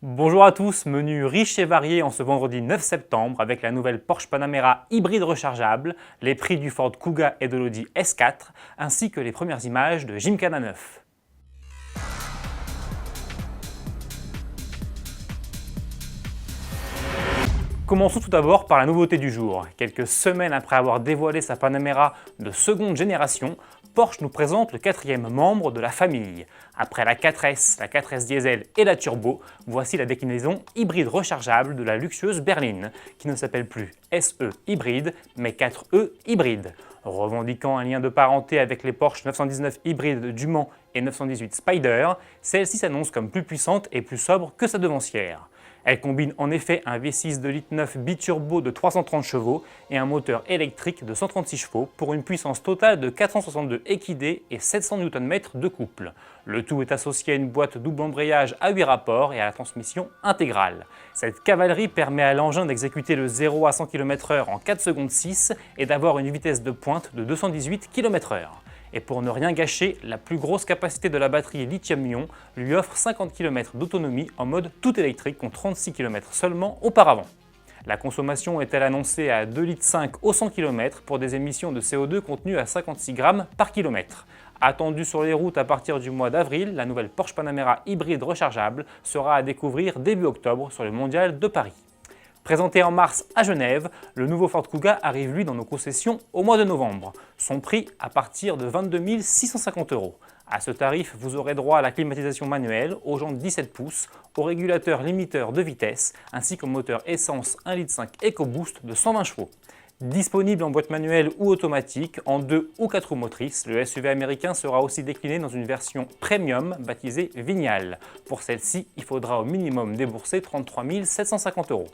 Bonjour à tous, menu riche et varié en ce vendredi 9 septembre avec la nouvelle Porsche Panamera hybride rechargeable, les prix du Ford Kuga et de l'Audi S4, ainsi que les premières images de Gymkhana 9. Commençons tout d'abord par la nouveauté du jour. Quelques semaines après avoir dévoilé sa Panamera de seconde génération, Porsche nous présente le quatrième membre de la famille. Après la 4S, la 4S diesel et la turbo, voici la déclinaison hybride rechargeable de la luxueuse berline, qui ne s'appelle plus SE hybride, mais 4E hybride. Revendiquant un lien de parenté avec les Porsche 919 hybrides du Mans et 918 Spider, celle-ci s'annonce comme plus puissante et plus sobre que sa devancière. Elle combine en effet un V6 de 1,9 litre biturbo de 330 chevaux et un moteur électrique de 136 chevaux pour une puissance totale de 462 équidés et 700 Nm de couple. Le tout est associé à une boîte double embrayage à 8 rapports et à la transmission intégrale. Cette cavalerie permet à l'engin d'exécuter le 0 à 100 km/h en 4 secondes 6 et d'avoir une vitesse de pointe de 218 km/h. Et pour ne rien gâcher, la plus grosse capacité de la batterie lithium-ion lui offre 50 km d'autonomie en mode tout électrique contre 36 km seulement auparavant. La consommation est-elle annoncée à 2,5 litres au 100 km pour des émissions de CO2 contenues à 56 grammes par kilomètre. Attendue sur les routes à partir du mois d'avril, la nouvelle Porsche Panamera hybride rechargeable sera à découvrir début octobre sur le Mondial de Paris. Présenté en mars à Genève, le nouveau Ford Kuga arrive lui dans nos concessions au mois de novembre. Son prix à partir de 22 650 €. À ce tarif, vous aurez droit à la climatisation manuelle, aux jantes 17 pouces, au régulateur limiteur de vitesse, ainsi qu'au moteur essence 1,5 litre EcoBoost de 120 chevaux. Disponible en boîte manuelle ou automatique, en 2 ou 4 roues motrices, le SUV américain sera aussi décliné dans une version premium baptisée Vignale. Pour celle-ci, il faudra au minimum débourser 33 750 €.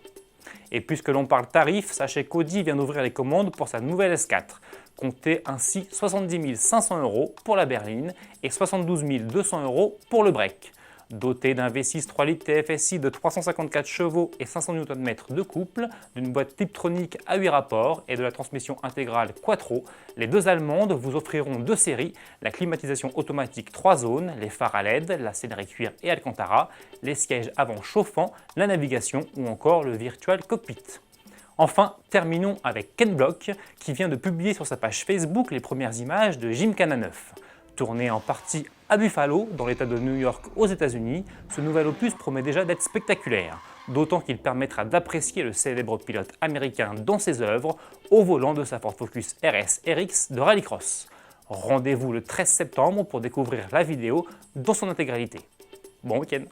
Et puisque l'on parle tarif, sachez qu'Audi vient d'ouvrir les commandes pour sa nouvelle S4. Comptez ainsi 70 500 € pour la berline et 72 200 € pour le break. Doté d'un V6 3 litres TFSI de 354 chevaux et 500 Nm de couple, d'une boîte Tiptronic à 8 rapports et de la transmission intégrale Quattro, les deux allemandes vous offriront deux séries, la climatisation automatique 3 zones, les phares à LED, la sellerie cuir et Alcantara, les sièges avant chauffants, la navigation ou encore le Virtual Cockpit. Enfin, terminons avec Ken Block qui vient de publier sur sa page Facebook les premières images de Gymkhana 9. Tourné en partie à Buffalo, dans l'état de New York aux États-Unis, ce nouvel opus promet déjà d'être spectaculaire, d'autant qu'il permettra d'apprécier le célèbre pilote américain dans ses œuvres au volant de sa Ford Focus RS RX de rallycross. Rendez-vous le 13 septembre pour découvrir la vidéo dans son intégralité. Bon week-end!